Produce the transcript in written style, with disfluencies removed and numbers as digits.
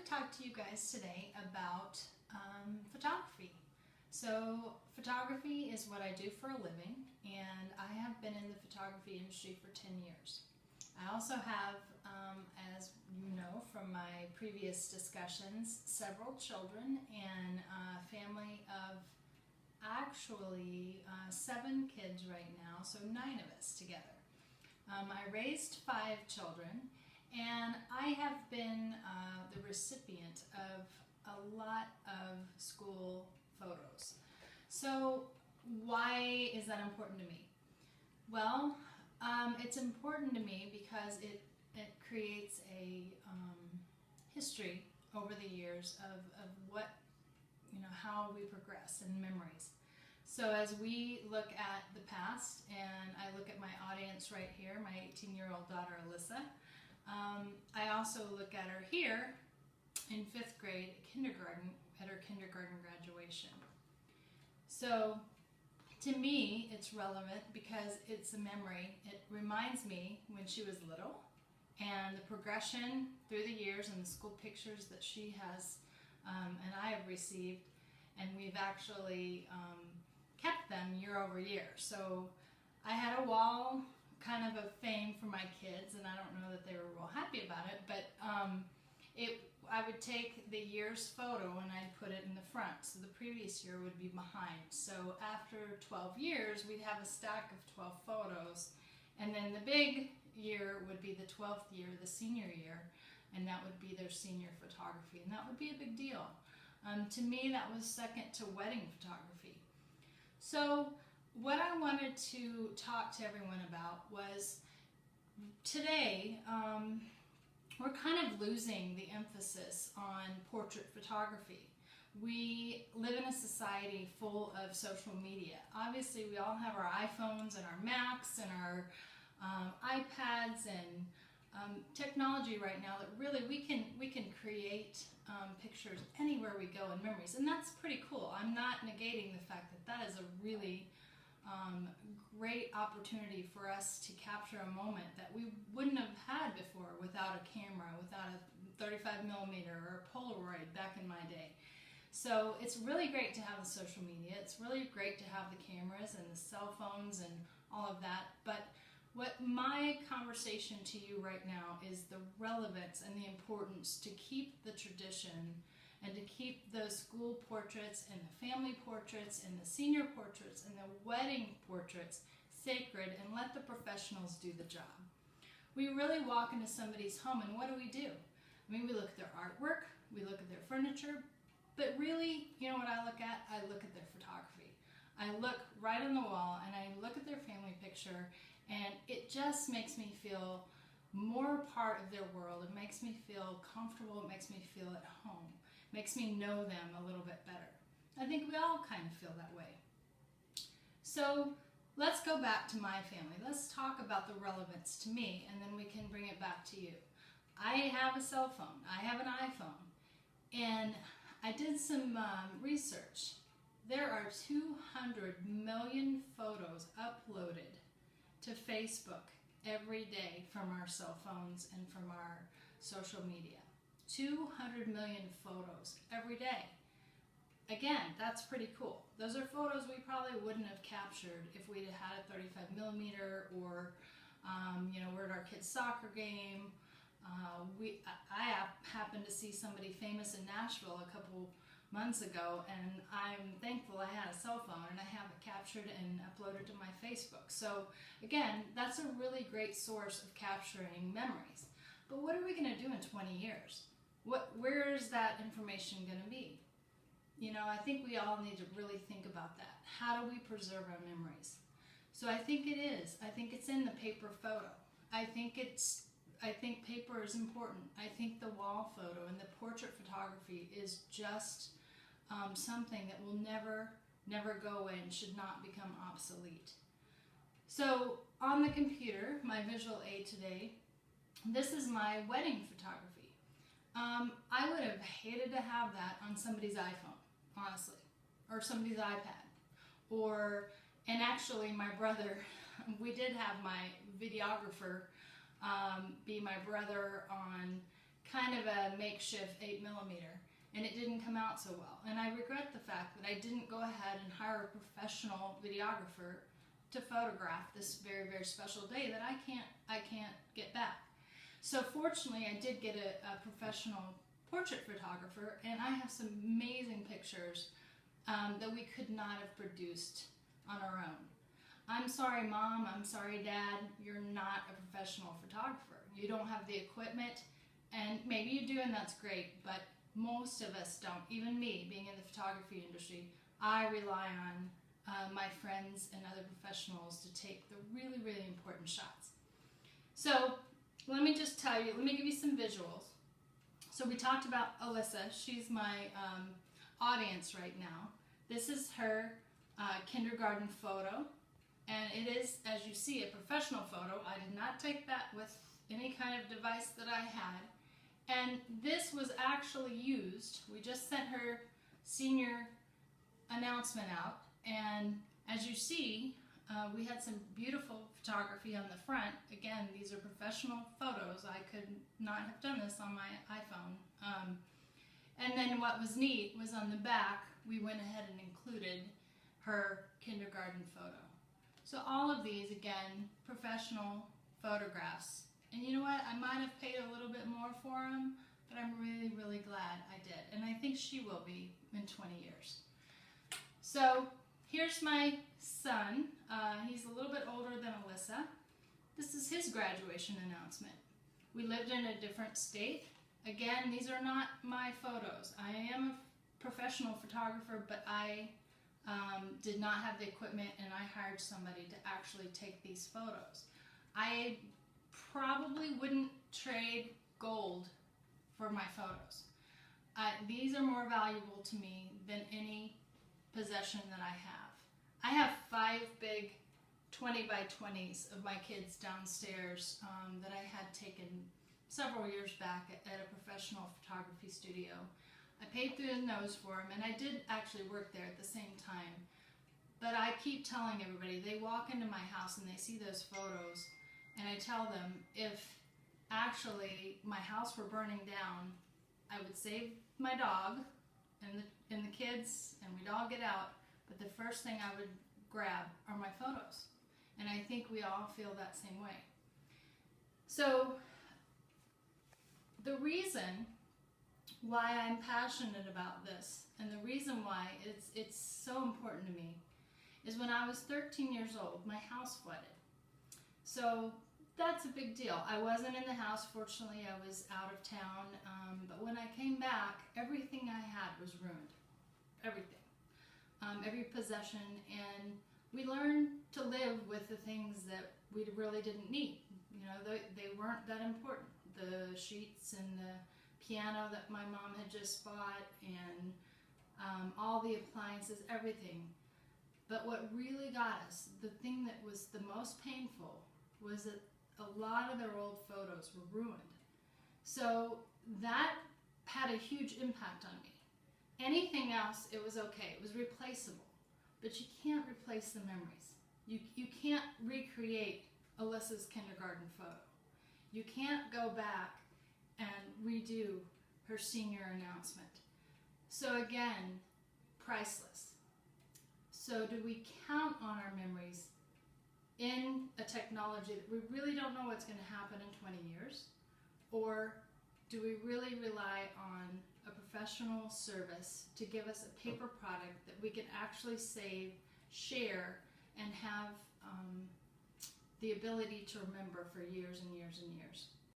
to talk to you guys today about photography. So photography is what I do for a living, and I have been in the photography industry for 10 years. I also have, as you know from my previous discussions, several children and a family of actually 7 kids right now, so 9 of us together. I raised 5 children, and I have been the recipient of a lot of school photos. So why is that important to me? Well, it's important to me because it creates a history over the years of what, how we progress in memories. So as we look at the past, and I look at my audience right here, my 18-year-old daughter Alyssa, I also look at her here in 5th grade kindergarten at her kindergarten graduation. So to me, it's relevant because it's a memory. It reminds me when she was little and the progression through the years and the school pictures that she has and I have received, and we've actually kept them year over year. So I had a wall kind of fame for my kids, and I don't know that they were real happy about it, but I would take the year's photo and I'd put it in the front, so the previous year would be behind. So after 12 years, we'd have a stack of 12 photos, and then the big year would be the 12th year, the senior year, and that would be their senior photography, and that would be a big deal. To me, that was second to wedding photography. So what I wanted to talk to everyone about was today, we're kind of losing the emphasis on portrait photography. We live in a society full of social media. Obviously, we all have our iPhones and our Macs and our iPads and technology right now that really we can create pictures anywhere we go and memories, and that's pretty cool. I'm not negating the fact that that is a really great opportunity for us to capture a moment that we wouldn't have had before without a camera, without a 35mm or a Polaroid back in my day. So it's really great to have the social media. It's really great to have the cameras and the cell phones and all of that. But what my conversation to you right now is the relevance and the importance to keep the tradition and to keep those school portraits and the family portraits and the senior portraits and the wedding portraits sacred, and let the professionals do the job. We really walk into somebody's home, and what do? I mean, we look at their artwork, we look at their furniture, but really, you know what I look at? I look at their photography. I look right on the wall and I look at their family picture, and it just makes me feel more part of their world. It makes me feel comfortable. It makes me feel at home. It makes me know them a little bit better. I think we all kind of feel that way. So let's go back to my family. Let's talk about the relevance to me, and then we can bring it back to you. I have a cell phone. I have an iPhone. And I did some research. There are 200 million photos uploaded to Facebook every day from our cell phones and from our social media. 200 million photos every day. Again, that's pretty cool. Those are photos we probably wouldn't have captured if we'd had a 35mm or, we're at our kid's soccer game. I happened to see somebody famous in Nashville a couple months ago, and I'm thankful I had a cell phone and I have it captured and uploaded to my Facebook. So again, that's a really great source of capturing memories. But what are we going to do in 20 years? Where is that information going to be? I think we all need to really think about that. How do we preserve our memories? So I think it is. I think it's in the paper photo. I think paper is important. I think the wall photo and the portrait photography is just something that will never go away and should not become obsolete. So on the computer, my visual aid today, this is my wedding photography. I would have hated to have that on somebody's iPhone, honestly, or somebody's iPad, and actually my brother, we did have my videographer be my brother on kind of a makeshift 8mm, and it didn't come out so well. And I regret the fact that I didn't go ahead and hire a professional videographer to photograph this very, very special day that I can't get back. So fortunately, I did get a professional portrait photographer, and I have some amazing pictures that we could not have produced on our own. I'm sorry, Mom, I'm sorry, Dad, you're not a professional photographer. You don't have the equipment, and maybe you do, and that's great, but most of us don't. Even me, being in the photography industry, I rely on my friends and other professionals to take the really, really important shots. So let me just tell you, let me give you some visuals. So we talked about Alyssa. She's my audience right now. This is her kindergarten photo, and it is, as you see, a professional photo. I did not take that with any kind of device that I had. And this was actually used. We just sent her senior announcement out, and as you see, we had some beautiful photography on the front. Again, these are professional photos. I could not have done this on my iPhone. And then what was neat was on the back, we went ahead and included her kindergarten photo. So all of these, again, professional photographs. And you know what? I might have paid a little bit more for them, but I'm really, really glad I did. And I think she will be in 20 years. So here's my son. He's a little bit older than Alyssa. This is his graduation announcement. We lived in a different state. Again, these are not my photos. I am a professional photographer, but I did not have the equipment, and I hired somebody to actually take these photos. I probably wouldn't trade gold for my photos. These are more valuable to me than any possession that I have. I have 5 big 20 by 20s of my kids downstairs that I had taken several years back at a professional photography studio. I paid through the nose for them, and I did actually work there at the same time. But I keep telling everybody, they walk into my house and they see those photos, and I tell them, if actually my house were burning down, I would save my dog and the kids, and we'd all get out, but the first thing I would grab are my photos. And I think we all feel that same way. So the reason why I'm passionate about this, and the reason why it's so important to me, is when I was 13 years old, my house flooded. So that's a big deal. I wasn't in the house, fortunately. I was out of town, but when I came back, everything I had was ruined. Everything. Every possession, and we learned to live with the things that we really didn't need. You know, they weren't that important. The sheets and the piano that my mom had just bought, and all the appliances, everything. But what really got us, the thing that was the most painful, was that a lot of their old photos were ruined. So that had a huge impact on me. Anything else, it was okay. It was replaceable. But you can't replace the memories. You can't recreate Alyssa's kindergarten photo. You can't go back and redo her senior announcement. So again, priceless. So do we count on our memories in a technology that we really don't know what's going to happen in 20 years? Or do we really rely on a professional service to give us a paper product that we can actually save, share, and have the ability to remember for years and years and years?